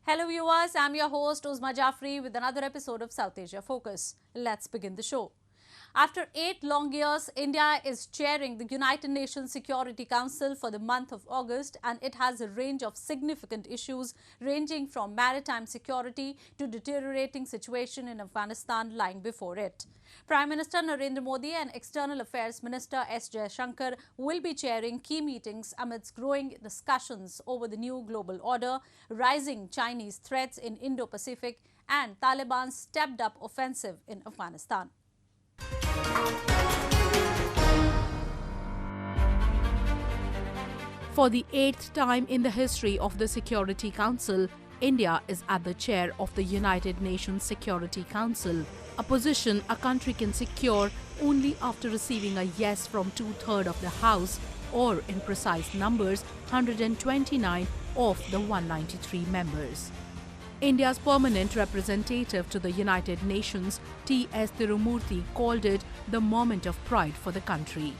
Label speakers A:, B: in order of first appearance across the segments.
A: Hello viewers, I'm your host Uzma Jafri with another episode of South Asia Focus. Let's begin the show. After 8 long years, India is chairing the United Nations Security Council for the month of August, and it has a range of significant issues ranging from maritime security to deteriorating situation in Afghanistan lying before it. Prime Minister Narendra Modi and External Affairs Minister S. Jaishankar will be chairing key meetings amidst growing discussions over the new global order, rising Chinese threats in Indo-Pacific, and Taliban's stepped-up offensive in Afghanistan.
B: For the 8th time in the history of the Security Council, India is at the chair of the United Nations Security Council, a position a country can secure only after receiving a yes from two-thirds of the House, or in precise numbers, 129 of the 193 members. India's permanent representative to the United Nations, T.S. Tirumurthy, called it the moment of pride for the country.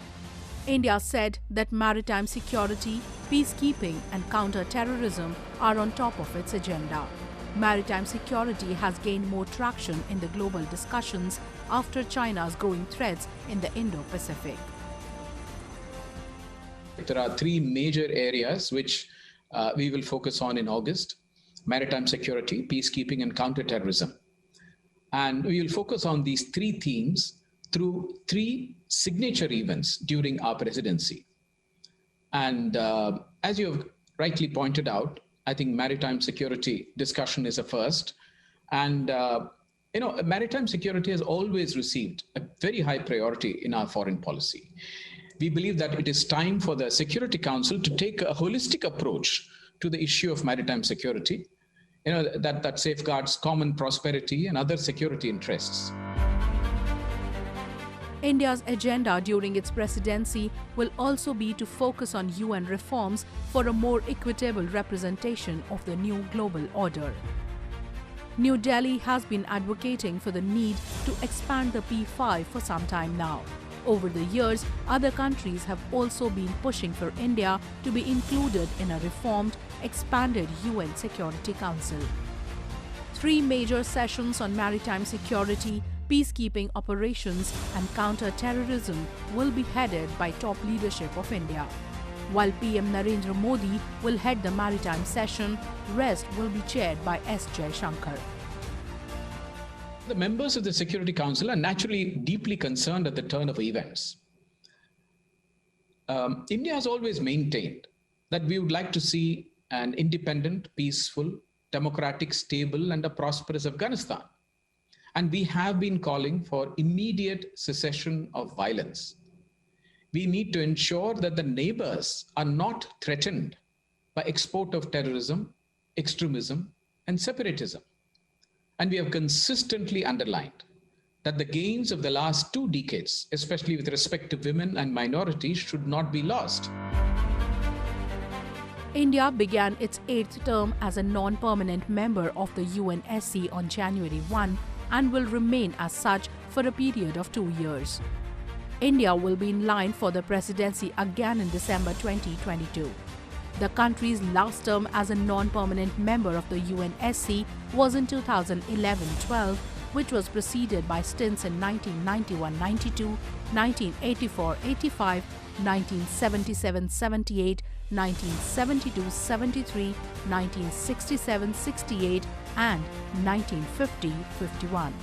B: India said that maritime security, peacekeeping and counter-terrorism are on top of its agenda. Maritime security has gained more traction in the global discussions after China's growing threats in the Indo-Pacific.
C: There are three major areas which we will focus on in August: maritime security, peacekeeping and counter-terrorism. And we will focus on these three themes through three signature events during our presidency. And as you have rightly pointed out, I think maritime security discussion is a first. And, maritime security has always received a very high priority in our foreign policy. We believe that it is time for the Security Council to take a holistic approach to the issue of maritime security, that safeguards common prosperity and other security interests.
B: India's agenda during its presidency will also be to focus on UN reforms for a more equitable representation of the new global order. New Delhi has been advocating for the need to expand the P5 for some time now. Over the years, other countries have also been pushing for India to be included in a reformed, expanded UN Security Council. 3 major sessions on maritime security, peacekeeping operations and counter-terrorism will be headed by top leadership of India. While PM Narendra Modi will head the maritime session, rest will be chaired by S. Jaishankar.
C: The members of the Security Council are naturally deeply concerned at the turn of events. India has always maintained that we would like to see an independent, peaceful, democratic, stable, and a prosperous Afghanistan. And we have been calling for immediate cessation of violence. We need to ensure that the neighbors are not threatened by export of terrorism, extremism, and separatism. And we have consistently underlined that the gains of the last 2 decades, especially with respect to women and minorities, should not be lost.
B: India began its 8th term as a non-permanent member of the UNSC on January 1 and will remain as such for a period of 2 years. India will be in line for the presidency again in December 2022. The country's last term as a non-permanent member of the UNSC was in 2011-12, which was preceded by stints in 1991-92, 1984-85, 1977-78, 1972-73, 1967-68 and 1950-51.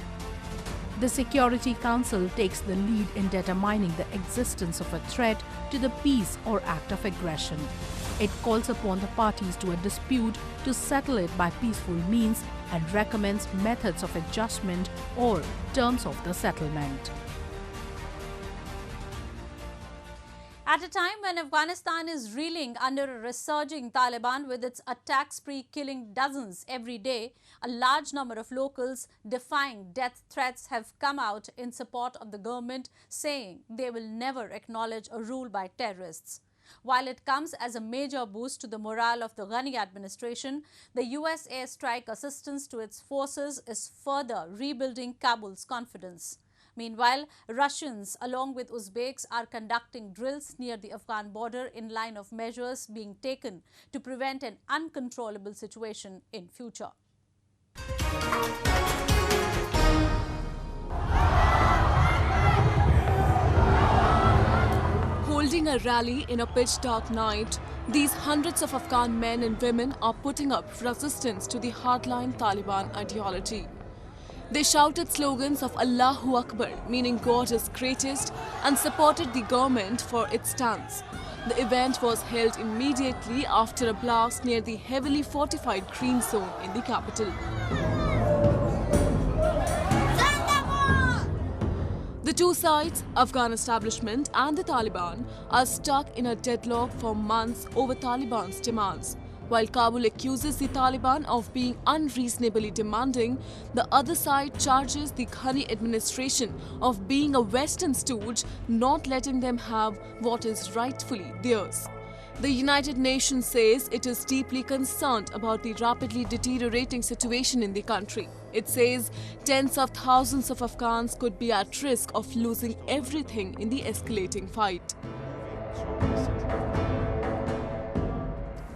B: The Security Council takes the lead in determining the existence of a threat to the peace or act of aggression. It calls upon the parties to a dispute to settle it by peaceful means and recommends methods of adjustment or terms of the settlement.
A: At a time when Afghanistan is reeling under a resurging Taliban with its attack spree killing dozens every day, a large number of locals defying death threats have come out in support of the government, saying they will never acknowledge a rule by terrorists. While it comes as a major boost to the morale of the Ghani administration, the US airstrike assistance to its forces is further rebuilding Kabul's confidence. Meanwhile, Russians, along with Uzbeks, are conducting drills near the Afghan border in line of measures being taken to prevent an uncontrollable situation in future.
D: Holding a rally in a pitch-dark night, these hundreds of Afghan men and women are putting up resistance to the hardline Taliban ideology. They shouted slogans of Allahu Akbar, meaning God is greatest, and supported the government for its stance. The event was held immediately after a blast near the heavily fortified Green Zone in the capital. The two sides, Afghan establishment and the Taliban, are stuck in a deadlock for months over Taliban's demands. While Kabul accuses the Taliban of being unreasonably demanding, the other side charges the Ghani administration of being a Western stooge, not letting them have what is rightfully theirs. The United Nations says it is deeply concerned about the rapidly deteriorating situation in the country. It says tens of thousands of Afghans could be at risk of losing everything in the escalating fight.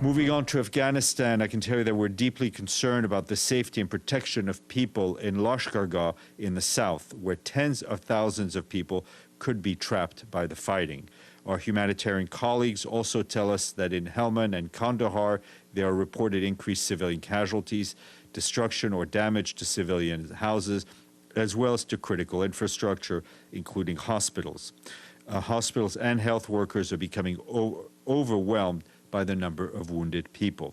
E: Moving on to Afghanistan, I can tell you that we're deeply concerned about the safety and protection of people in Lashkargah in the south, where tens of thousands of people could be trapped by the fighting. Our humanitarian colleagues also tell us that in Helmand and Kandahar, there are reported increased civilian casualties, destruction or damage to civilian houses, as well as to critical infrastructure, including hospitals. Hospitals and health workers are becoming overwhelmed by the number of wounded people.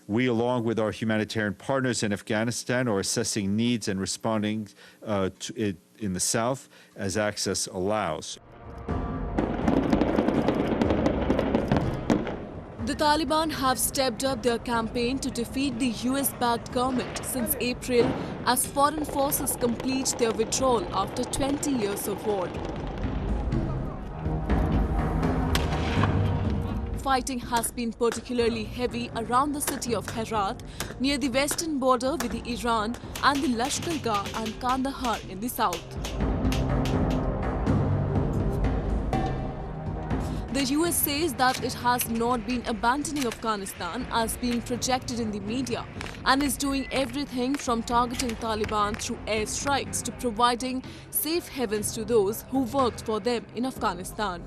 E: We, along with our humanitarian partners in Afghanistan, are assessing needs and responding to it in the south as access allows.
D: The Taliban have stepped up their campaign to defeat the US-backed government since April as foreign forces complete their withdrawal after 20 years of war. Fighting has been particularly heavy around the city of Herat, near the western border with Iran, and the Lashkargah and Kandahar in the south. The US says that it has not been abandoning Afghanistan as being projected in the media and is doing everything from targeting Taliban through airstrikes to providing safe havens to those who worked for them in Afghanistan.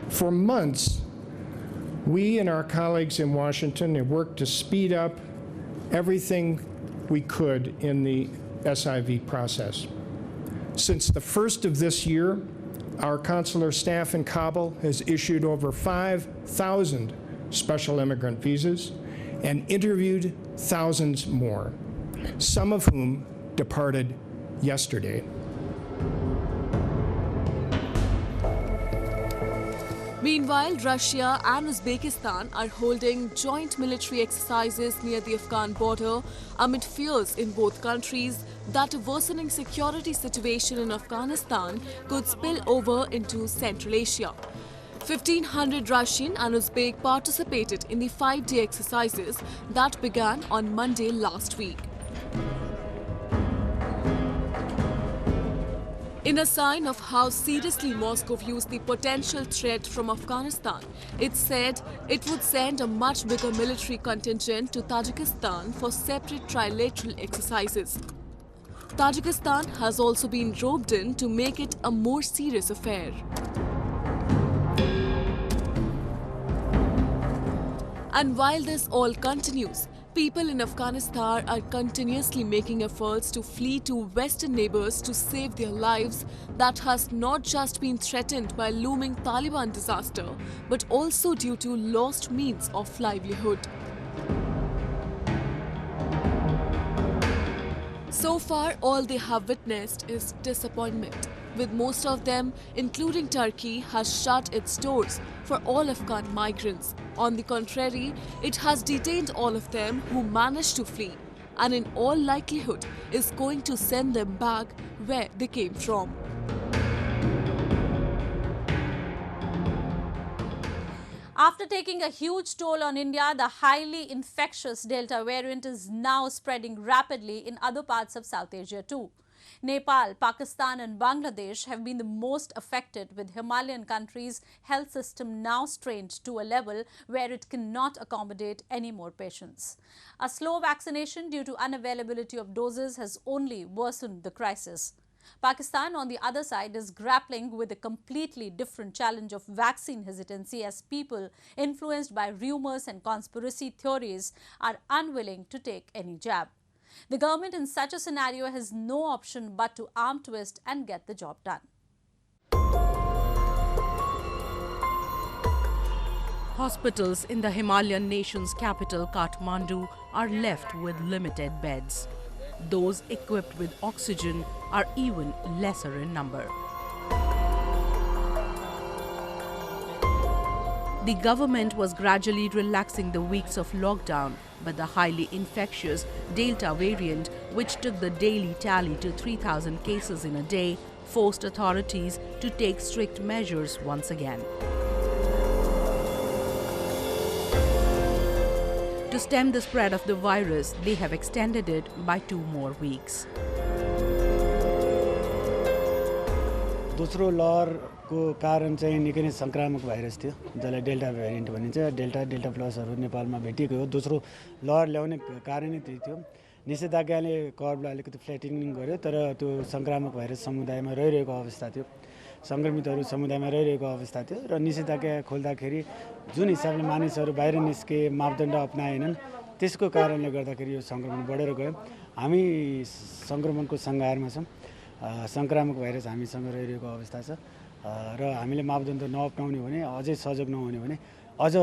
F: For months, we and our colleagues in Washington have worked to speed up everything we could in the SIV process. Since the first of this year, our consular staff in Kabul has issued over 5,000 special immigrant visas and interviewed thousands more, some of whom departed yesterday.
D: Meanwhile, Russia and Uzbekistan are holding joint military exercises near the Afghan border amid fears in both countries that a worsening security situation in Afghanistan could spill over into Central Asia. 1,500 Russian and Uzbek participated in the 5-day exercises that began on Monday last week. In a sign of how seriously Moscow views the potential threat from Afghanistan, it said it would send a much bigger military contingent to Tajikistan for separate trilateral exercises. Tajikistan has also been roped in to make it a more serious affair. And while this all continues, people in Afghanistan are continuously making efforts to flee to Western neighbors to save their lives that has not just been threatened by looming Taliban disaster, but also due to lost means of livelihood. So far, all they have witnessed is disappointment, with most of them, including Turkey, has shut its doors for all Afghan migrants. On the contrary, it has detained all of them who managed to flee, and in all likelihood is going to send them back where they came from.
A: After taking a huge toll on India, the highly infectious Delta variant is now spreading rapidly in other parts of South Asia too. Nepal, Pakistan and Bangladesh have been the most affected, with Himalayan countries' health system now strained to a level where it cannot accommodate any more patients. A slow vaccination due to unavailability of doses has only worsened the crisis. Pakistan, on the other side, is grappling with a completely different challenge of vaccine hesitancy, as people influenced by rumors and conspiracy theories are unwilling to take any jab. The government in such a scenario has no option but to arm twist and get the job done.
B: Hospitals in the Himalayan nation's capital, Kathmandu, are left with limited beds. Those equipped with oxygen are even lesser in number. The government was gradually relaxing the weeks of lockdown, but the highly infectious Delta variant, which took the daily tally to 3,000 cases in a day, forced authorities to take strict measures once again. To stem the spread of the virus, they have extended it by 2 more weeks.
G: दोस्रो लहरको कारण चाहिँ निकै नै संक्रामक virus थियो, जसलाई delta variant भनिन्छ। Delta प्लसहरू नेपालमा भेटिएको हो। दोस्रो लहर ल्याउने कारण नै त्यही थियो। निषेधाज्ञाले कर्भलाई अलिकति फ्ल्याटनिङ गर्यो, तर त्यो संक्रामक भाइरस समुदायमा रहिरहेको अवस्था थियो। संक्रमितहरू समुदायमा रहिरहेको अवस्था थियो र निषेधाज्ञा खोल्दाखेरि जुन हिसाबले मानिसहरू बाहिर निस्के, मापदण्ड अपनाएनन्, त्यसको कारणले गर्दाखेरि यो संक्रमण बढेर गयो। हामी संक्रमणको सङ्घारमा छौँ। संक्रामक भाइरस हामीसँग रहिरहेको अवस्था छ र हामीले मापदण्ड नअपनाउने भने, अझै सजग नहुने भने अझ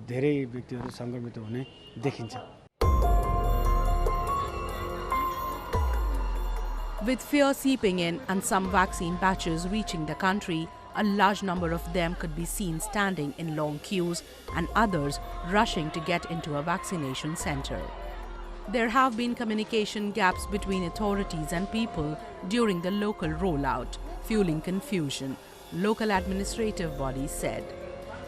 G: धेरै व्यक्तिहरू संक्रमित हुने देखिन्छ।
B: With fear seeping in and some vaccine batches reaching the country, a large number of them could be seen standing in long queues and others rushing to get into a vaccination center. There have been communication gaps between authorities and people during the local rollout, fueling confusion, local administrative bodies said.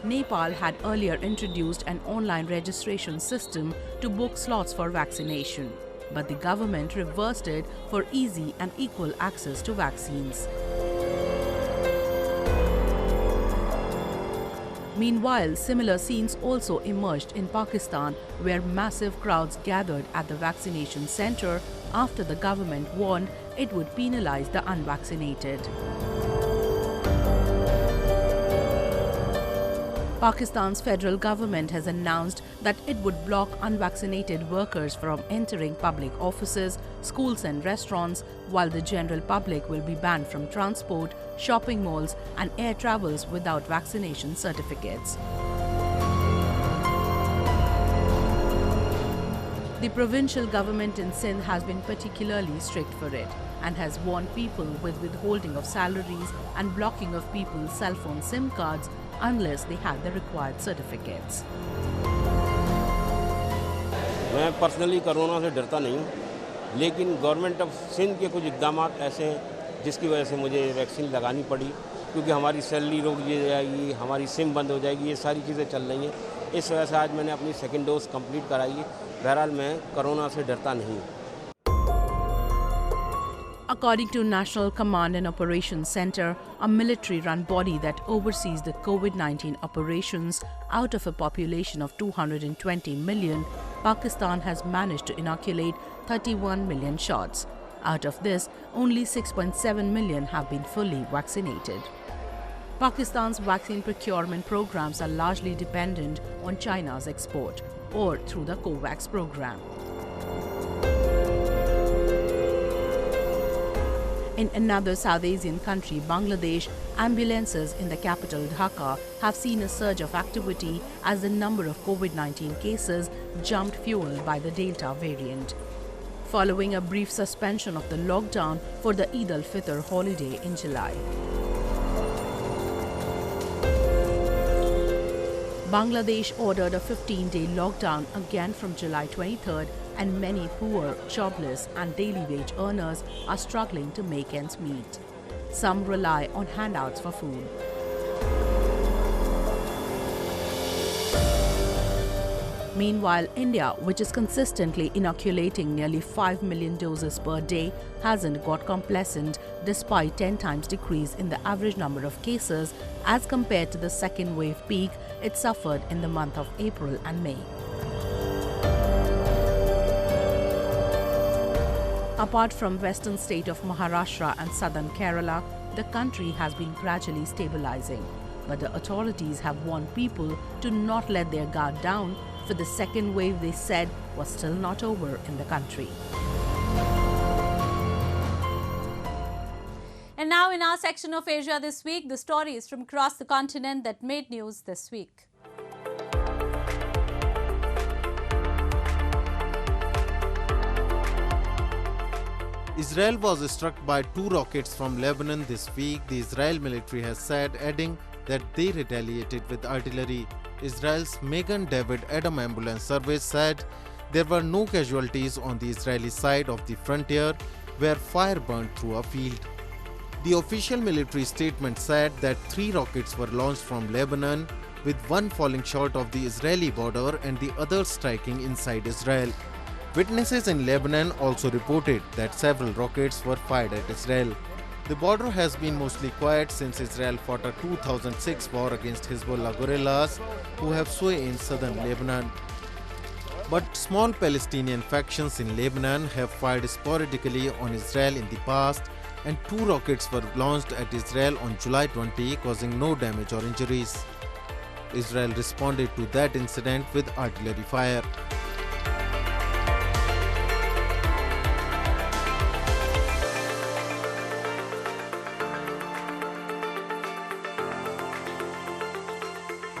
B: Nepal had earlier introduced an online registration system to book slots for vaccination, but the government reversed it for easy and equal access to vaccines. Meanwhile, similar scenes also emerged in Pakistan, where massive crowds gathered at the vaccination center after the government warned it would penalize the unvaccinated. Pakistan's federal government has announced that it would block unvaccinated workers from entering public offices, schools and restaurants, while the general public will be banned from transport, shopping malls and air travels without vaccination certificates. The provincial government in Sindh has been particularly strict for it and has warned people with withholding of salaries and blocking of people's cell phone SIM cards unless they have the required certificates.
H: मैं personally corona से डरता नहीं, लेकिन government of Sindh के कुछ इकदाम ऐसे हैं जिसकी वजह से मुझे वैक्सीन लगानी पड़ी, क्योंकि हमारी सैलरी रोक दी जाएगी, हमारी सिम बंद हो जाएगी, ये सारी चीज़ें चल रही हैं। इस वजह से आज मैंने अपनी सेकेंड डोज कंप्लीट कराई है। बहरहाल मैं कोरोना से डरता नहीं।
B: According to National Command and Operations Center, a military-run body that oversees the COVID-19 operations, out of a population of 220 million, Pakistan has managed to inoculate 31 million shots. Out of this, only 6.7 million have been fully vaccinated. Pakistan's vaccine procurement programs are largely dependent on China's export or through the COVAX program. In another South Asian country, Bangladesh, ambulances in the capital Dhaka have seen a surge of activity as the number of COVID-19 cases jumped, fueled by the Delta variant. Following a brief suspension of the lockdown for the Eid al-Fitr holiday in July. Bangladesh ordered a 15-day lockdown again from July 23rd, and many poor, jobless and daily wage earners are struggling to make ends meet. Some rely on handouts for food. Meanwhile, India, which is consistently inoculating nearly 5 million doses per day, hasn't got complacent despite 10 times decrease in the average number of cases as compared to the second wave peak it suffered in the month of April and May. Apart from western state of Maharashtra and southern Kerala, the country has been gradually stabilizing. But the authorities have warned people to not let their guard down, for the second wave, they said, was still not over in the country.
A: And now in our section of Asia this week, the stories from across the continent that made news this week.
I: Israel was struck by 2 rockets from Lebanon this week, the Israel military has said, adding that they retaliated with artillery. Israel's Magen David Adom Ambulance Service said there were no casualties on the Israeli side of the frontier where fire burned through a field. The official military statement said that 3 rockets were launched from Lebanon, with one falling short of the Israeli border and the other striking inside Israel. Witnesses in Lebanon also reported that several rockets were fired at Israel. The border has been mostly quiet since Israel fought a 2006 war against Hezbollah guerrillas who have sway in southern Lebanon. But small Palestinian factions in Lebanon have fired sporadically on Israel in the past, and 2 rockets were launched at Israel on July 20, causing no damage or injuries. Israel responded to that incident with artillery fire.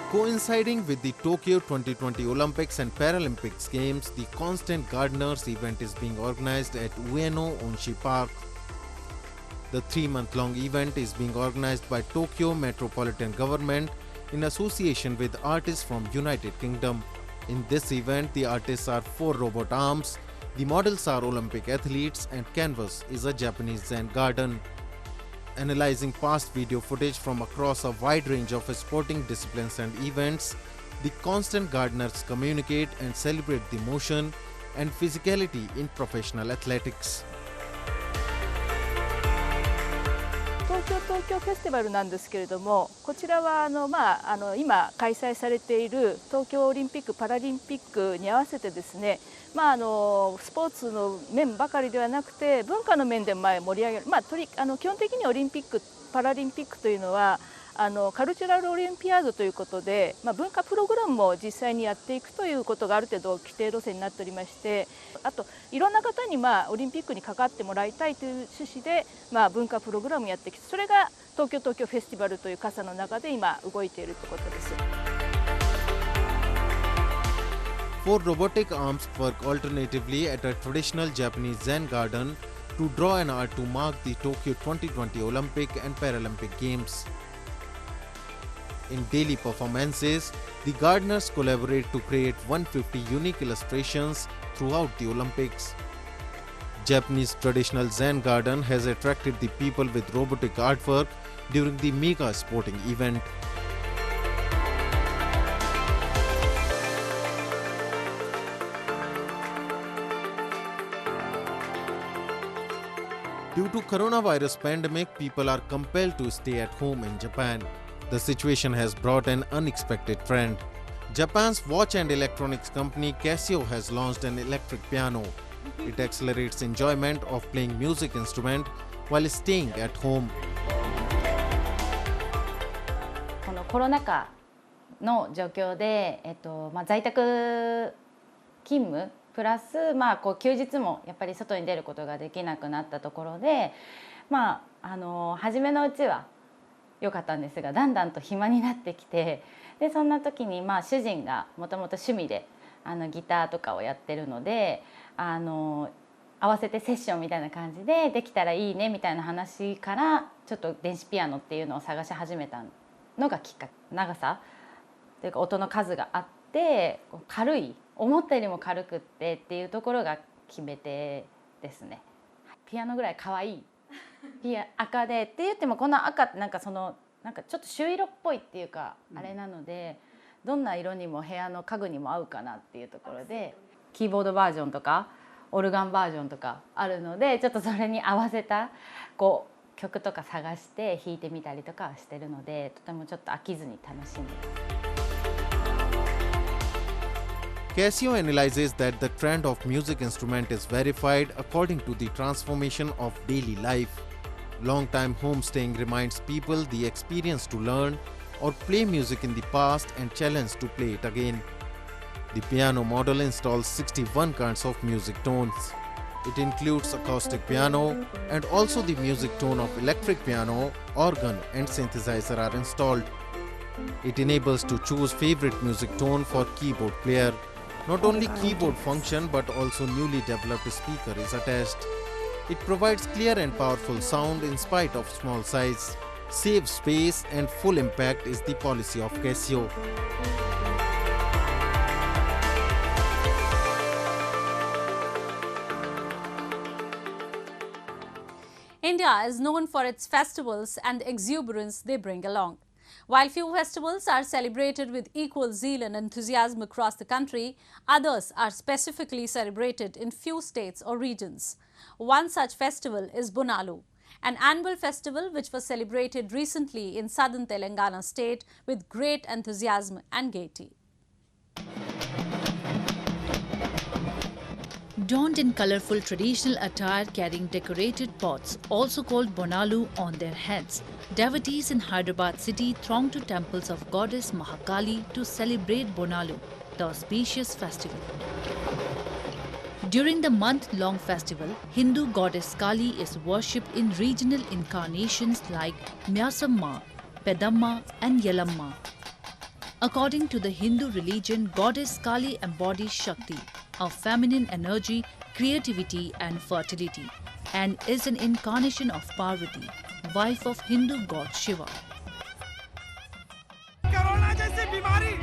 I: Coinciding with the Tokyo 2020 Olympics and Paralympics Games, the Constant Gardeners event is being organized at Ueno Onshi Park. The 3-month-long event is being organized by Tokyo Metropolitan Government in association with artists from United Kingdom. In this event, the artists are 4 robot arms, the models are Olympic athletes, and canvas is a Japanese Zen garden. Analyzing past video footage from across a wide range of sporting disciplines and events, the Constant Gardeners communicate and celebrate the motion and physicality in professional athletics.
J: 東京フェスティバルなんですけれども、こちらは今開催されている東京オリンピック・パラリンピックに合わせてですね、スポーツの面ばかりではなくて文化の面で盛り上げる、基本的にオリンピック・パラリンピックというのはカルチュラルオリンピアードということで、文化プログラムも実際にやっていくということがある程度規定路線になっておりまして、あといろんな方にオリンピックに関わってもらいたいという趣旨で、文化プログラムをやってきて、それが東京フェスティバルという傘の中で今動いているということです。
I: 4 robotic arms work alternatively at a traditional Japanese Zen garden to draw an art to mark the Tokyo 2020 Olympic and Paralympic Games. In daily performances, the gardeners collaborate to create 150 unique illustrations throughout the Olympics. Japanese traditional Zen garden has attracted the people with robotic artwork during the mega sporting event. Due to coronavirus pandemic, people are compelled to stay at home in Japan. The situation has brought an unexpected trend. Japan's watch and electronics company Casio has launched an electric piano. It accelerates enjoyment of playing music instrument while staying at home.
K: このコロナ禍の状況で、在宅勤務プラス、休日もやっぱり外に出ることができなくなったところで、初めのうちは良かったんですが、だんだんと暇になってきて、でそんな時に主人がもともと趣味でギターとかをやってるので、合わせてセッションみたいな感じでできたらいいねみたいな話から、ちょっと電子ピアノっていうのを探し始めたのがきっかけ。長さというか音の数があって、軽い、思ったよりも軽くっていうところが決め手ですね。ピアノぐらい可愛い赤でって言っても、この赤ってなんかちょっと朱色っぽいっていうか、あれなので、どんな色にも部屋の家具にも合うかなっていうところで、キーボードバージョンとかオルガンバージョンとかあるので、ちょっとそれに合わせたこう曲とか探して弾いてみたりとかしてるので、とてもちょっと飽きずに楽しんでます。
I: Casio analyzes that the trend of music instrument is verified according to the transformation of daily life. Long-time homestaying reminds people the experience to learn or play music in the past and challenge to play it again. The piano model installs 61 kinds of music tones. It includes acoustic piano, and also the music tone of electric piano, organ and synthesizer are installed. It enables to choose favorite music tone for keyboard player. Not only keyboard function but also newly developed speaker is attached. It provides clear and powerful sound in spite of small size. Save space and full impact is the policy of Casio.
A: India is known for its festivals and the exuberance they bring along. While few festivals are celebrated with equal zeal and enthusiasm across the country, others are specifically celebrated in few states or regions. One such festival is Bonalu, an annual festival which was celebrated recently in southern Telangana state with great enthusiasm and gaiety.
B: Donned in colourful traditional attire carrying decorated pots, also called Bonalu, on their heads, devotees in Hyderabad city throng to temples of goddess Mahakali to celebrate Bonalu, the auspicious festival. During the month-long festival, Hindu goddess Kali is worshipped in regional incarnations like Myasamma, Pedamma and Yelamma. According to the Hindu religion, goddess Kali embodies Shakti, a feminine energy, creativity and fertility, and is an incarnation of Parvati, wife of Hindu god Shiva.
L: Corona जैसी बीमारी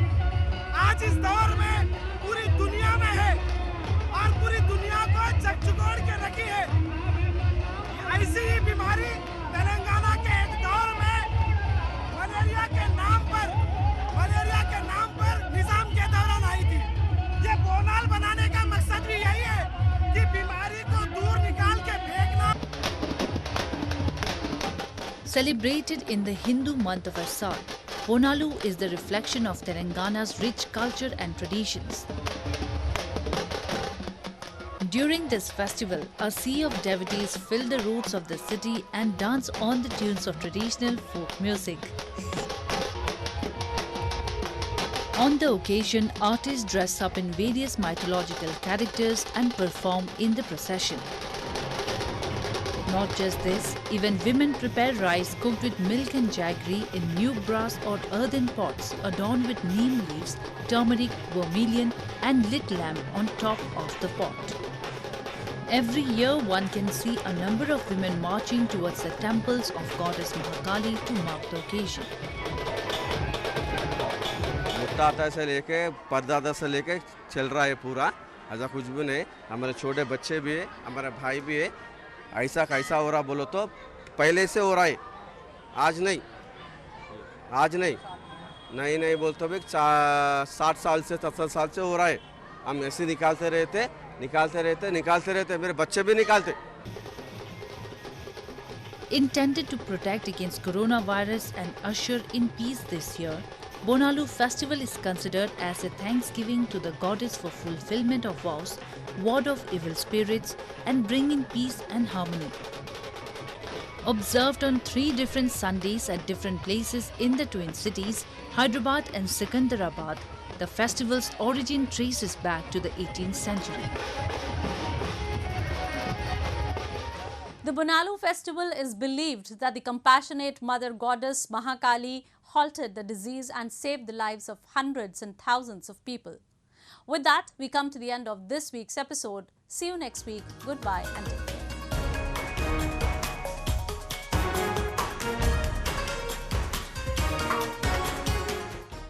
L: आज इस दौर में पूरी दुनिया में है और पूरी दुनिया को झकझोर के रखी है। ऐसी ही बीमारी तेलंगाना के एक दौर में मलेरिया के नाम पर निजाम के दौरान आई थी। ये बोनाल बनाने का मकसद भी यही है कि बीमारी को दूर निकाल के फेंकना।
B: Celebrated in the Hindu month of Asad, Bonalu is the reflection of Telangana's rich culture and traditions. During this festival, a sea of devotees fill the roads of the city and dance on the tunes of traditional folk music. On the occasion, artists dress up in various mythological characters and perform in the procession. Not just this, even women prepare rice cooked with milk and jaggery in new brass or earthen pots adorned with neem leaves, turmeric, vermilion and lit lamp on top of the pot. Every year one can see a number of women marching towards the temples of goddess Mahakali to mark the occasion.
M: दादा से लेके परदादा से लेके चल रहा है पूरा, ऐसा कुछ भी नहीं। हमारे छोटे बच्चे भी है, हमारे भाई भी है। ऐसा कैसा हो रहा बोलो तो पहले से हो रहा है, आज नहीं नहीं बोलते भी 60 साल से 70 साल से हो रहा है। हम ऐसे निकालते रहते, मेरे बच्चे भी निकालते।
B: Intended to protect against coronavirus and usher in peace this year, Bonalu festival is considered as a thanksgiving to the goddess for fulfillment of vows, ward off evil spirits and bringing peace and harmony. Observed on 3 different Sundays at different places in the twin cities, Hyderabad and Secunderabad, the festival's origin traces back to the 18th century.
A: The Bonalu festival is believed that the compassionate mother goddess Mahakali halted the disease and saved the lives of hundreds and thousands of people. With that, we come to the end of this week's episode. See you next week. Goodbye and take care.